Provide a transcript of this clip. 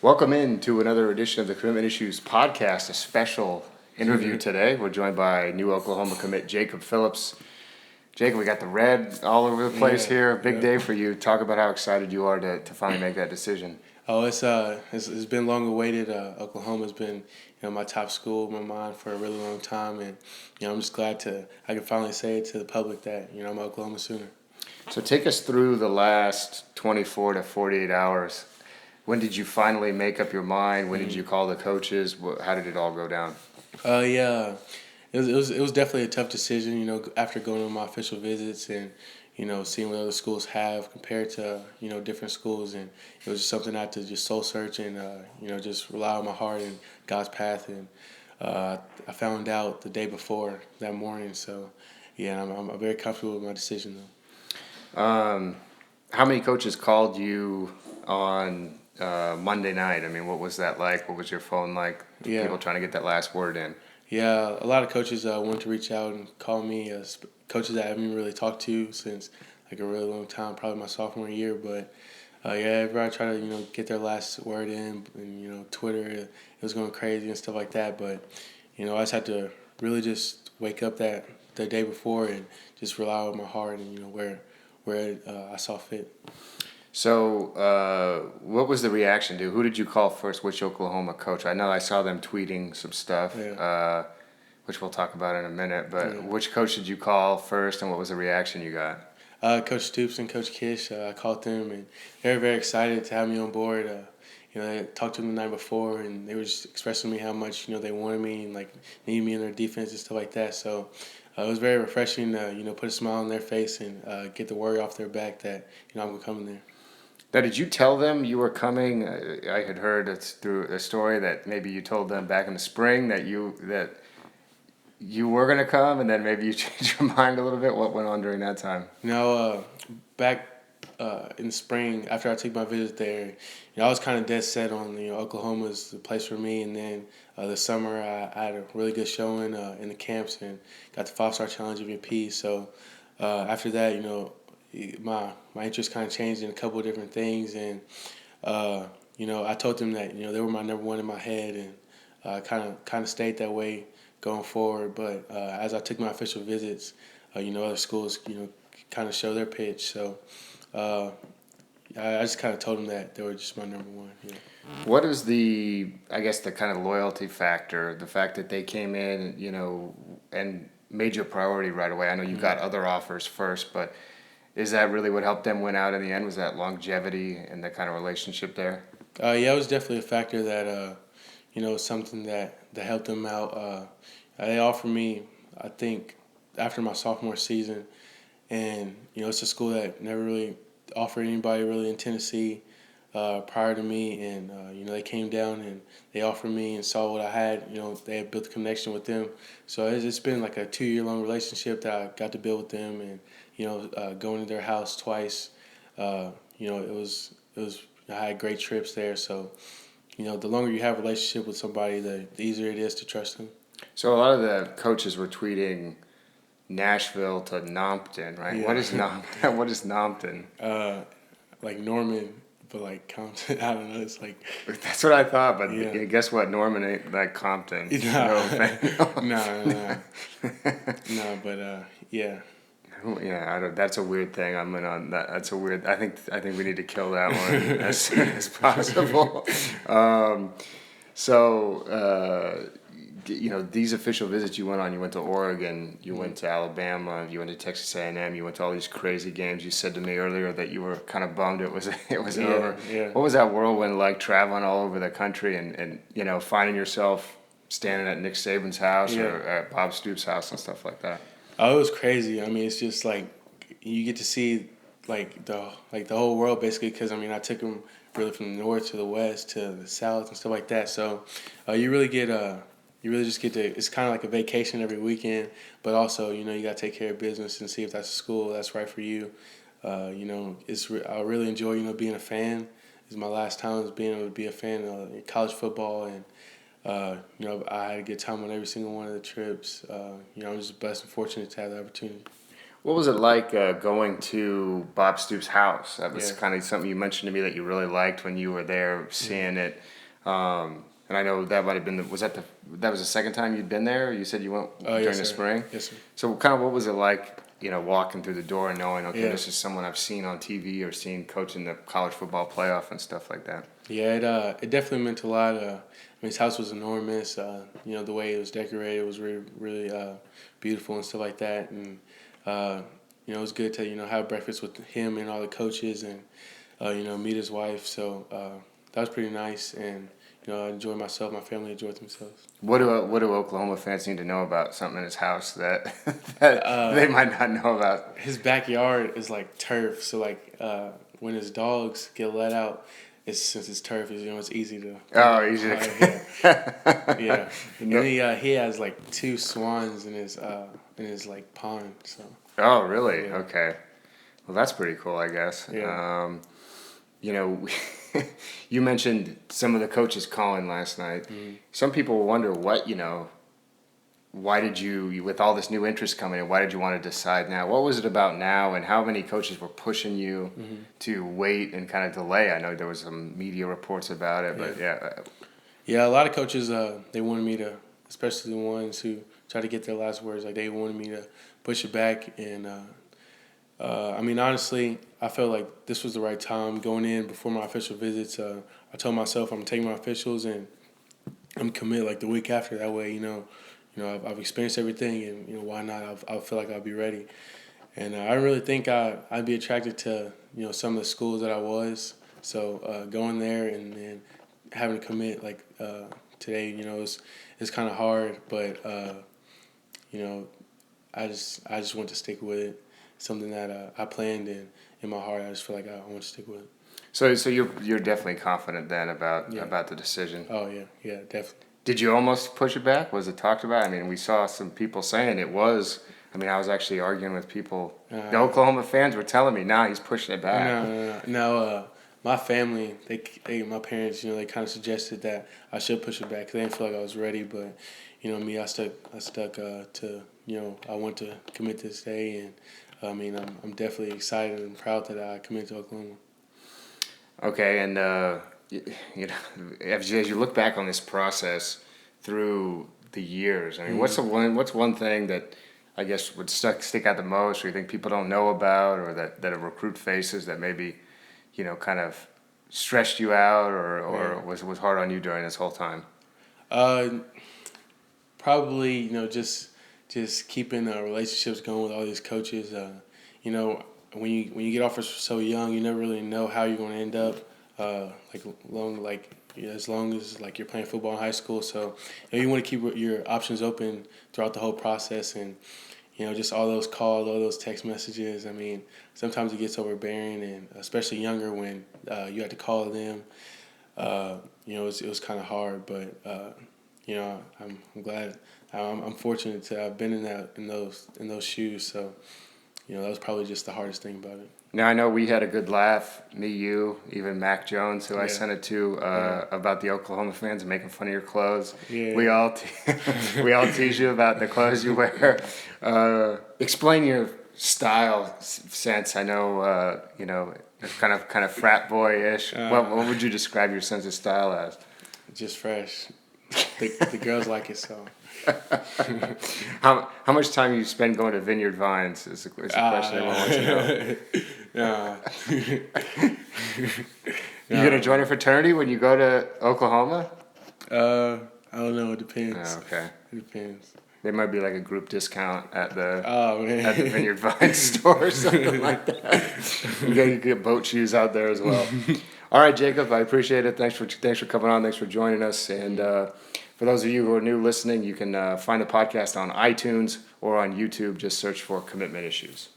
Welcome in to another edition of the Commitment Issues podcast, a special interview today. We're joined by new Oklahoma commit Jacob Phillips. Jacob, we got the red all over the place here. Big day for you. Talk about how excited you are to finally make that decision. Oh, it's been long awaited. Oklahoma's been my top school in my mind for a really long time, and I'm just glad I can finally say it to the public that I'm an Oklahoma Sooner. So take us through the last 24 to 48 hours. When did you finally make up your mind? When did you call the coaches? How did it all go down? Yeah, it was definitely a tough decision. After going on my official visits and seeing what other schools have compared to different schools, and it was just something I had to just soul search and just rely on my heart and God's path. And I found out the day before that morning. So yeah, I'm very comfortable with my decision though. How many coaches called you on Monday night? I mean, what was that like? What was your phone like? People trying to get that last word in. Yeah, a lot of coaches wanted to reach out and call me. Coaches that I haven't really talked to since like a really long time, probably my sophomore year. But everybody tried to get their last word in, and Twitter it was going crazy and stuff like that. But I just had to really just wake up the day before and just rely on my heart and where I saw fit. So, what was the reaction to? Who did you call first? Which Oklahoma coach? I know I saw them tweeting some stuff, which we'll talk about in a minute. But which coach did you call first, and what was the reaction you got? Coach Stoops and Coach Kish, I called them, and they were very excited to have me on board. I talked to them the night before, and they were just expressing to me how much they wanted me and like needed me in their defense and stuff like that. So it was very refreshing to put a smile on their face and get the word off their back that I'm gonna come in there. Now, did you tell them you were coming? I had heard through a story that maybe you told them back in the spring that you were going to come, and then maybe you changed your mind a little bit. What went on during that time? Back in the spring, after I took my visit there, I was kind of dead set on Oklahoma's the place for me. And then this summer, I had a really good showing in the camps and got the 5-star challenge MVP. So after that, my interest kind of changed in a couple of different things, and I told them that they were my number one in my head, and kind of stayed that way going forward. But as I took my official visits, other schools kind of show their pitch. So I just kind of told them that they were just my number one. Yeah. What is the kind of loyalty factor? The fact that they came in, and made your priority right away. I know you got other offers first, but is that really what helped them win out in the end? Was that longevity and the kind of relationship there? It was definitely a factor that something that helped them out. They offered me, I think, after my sophomore season, and it's a school that never really offered anybody really in Tennessee prior to me, and they came down and they offered me and saw what I had. They had built a connection with them, so it's been like a 2-year-long relationship that I got to build with them, and going to their house twice. It was I had great trips there, so the longer you have a relationship with somebody, the easier it is to trust them. So a lot of the coaches were tweeting Nashville to Nompton, right? Yeah. What is Nompton? What is Nompton? Like Norman, but like Compton. I don't know. It's like that's what I thought, but guess what? Norman ain't like Compton. No. But yeah. Yeah, that's a weird thing. I'm in on that. That's a weird. I think we need to kill that one as soon as possible. These official visits you went on. You went to Oregon. You went to Alabama. You went to Texas A&M. You went to all these crazy games. You said to me earlier that you were kind of bummed it was over. Yeah. What was that whirlwind like, traveling all over the country and finding yourself standing at Nick Saban's house or at Bob Stoops' house and stuff like that? Oh, it was crazy. I mean, it's just like you get to see like the whole world basically. Because I took them really from the north to the west to the south and stuff like that. So you really just get to. It's kind of like a vacation every weekend, but also you got to take care of business and see if that's a school that's right for you. I really enjoy being a fan. This is my last time being able to be a fan of college football, and I had a good time on every single one of the trips. I'm just blessed and fortunate to have the opportunity. What was it like going to Bob Stoops' house? That was Yeah. kind of something you mentioned to me that you really liked when you were there, seeing it. And I know that might have been that was the second time you'd been there? You said you went Oh, during yes, the sir. spring? Yes, sir. So kind of what was it like, walking through the door and knowing, okay, Yeah. this is someone I've seen on TV or seen coaching the college football playoff and stuff like that? Yeah, it definitely meant a lot. His house was enormous. The way it was decorated was really really beautiful and stuff like that. And it was good to have breakfast with him and all the coaches and meet his wife. So that was pretty nice. And I enjoyed myself. My family enjoyed themselves. What do Oklahoma fans need to know about something in his house that that they might not know about? His backyard is like turf. So like when his dogs get let out, since it's turf, it's easy to. Oh, easy to. Yeah. And he has like 2 swans in his like pond. So. Oh, really? Yeah. Okay. Well, that's pretty cool, I guess. Yeah. You mentioned some of the coaches calling last night. Mm-hmm. Some people wonder why did you, with all this new interest coming in, why did you want to decide now? What was it about now, and how many coaches were pushing you to wait and kind of delay? I know there was some media reports about it, but yeah. Yeah, a lot of coaches, they wanted me to, especially the ones who try to get their last words, like they wanted me to push it back. And honestly, I felt like this was the right time going in before my official visits. I told myself I'm taking my officials and I'm committed like the week after. That way, I've experienced everything, and why not? I feel like I'll be ready. And I really think I'd be attracted to some of the schools that I was. So going there and then having to commit like today, it's kind of hard, but I just want to stick with it. Something that I planned in my heart. I just feel like I want to stick with it. So you're definitely confident then about the decision. Oh yeah, definitely. Did you almost push it back? Was it talked about? I mean, we saw some people saying it was. I mean, I was actually arguing with people. The Oklahoma fans were telling me, "Nah, he's pushing it back." No. My family, my parents, they kind of suggested that I should push it back because they didn't feel like I was ready. But, me, I stuck to, I want to commit this day, and I'm definitely excited and proud that I committed to Oklahoma. Okay, and as you look back on this process through the years, I mean, what's one thing that I guess would stick out the most, or you think people don't know about, or that a recruit faces that maybe kind of stressed you out, or was hard on you during this whole time? Probably just keeping relationships going with all these coaches. When you get offers so young, you never really know how you're going to end up. As long as like you're playing football in high school, so you want to keep your options open throughout the whole process, and just all those calls, all those text messages. I mean, sometimes it gets overbearing, and especially younger when you had to call them. It was kind of hard, but I'm glad. I'm fortunate to have been in those shoes. So that was probably just the hardest thing about it. Now, I know we had a good laugh, me, you, even Mac Jones, who I sent it to, about the Oklahoma fans making fun of your clothes. Yeah. We all we all tease you about the clothes you wear. Explain your style sense. I know, kind of frat boy-ish. What would you describe your sense of style as? Just fresh. The girls like it, so. How much time you spend going to Vineyard Vines is a question everyone wants to know. You gonna join a fraternity when you go to Oklahoma? I don't know. It depends. Oh, okay. It depends. There might be like a group discount at the at the Vineyard Vines store or something like that. You can get boat shoes out there as well. All right, Jacob, I appreciate it. Thanks for coming on. Thanks for joining us. And for those of you who are new listening, you can find the podcast on iTunes or on YouTube. Just search for Commitment Issues.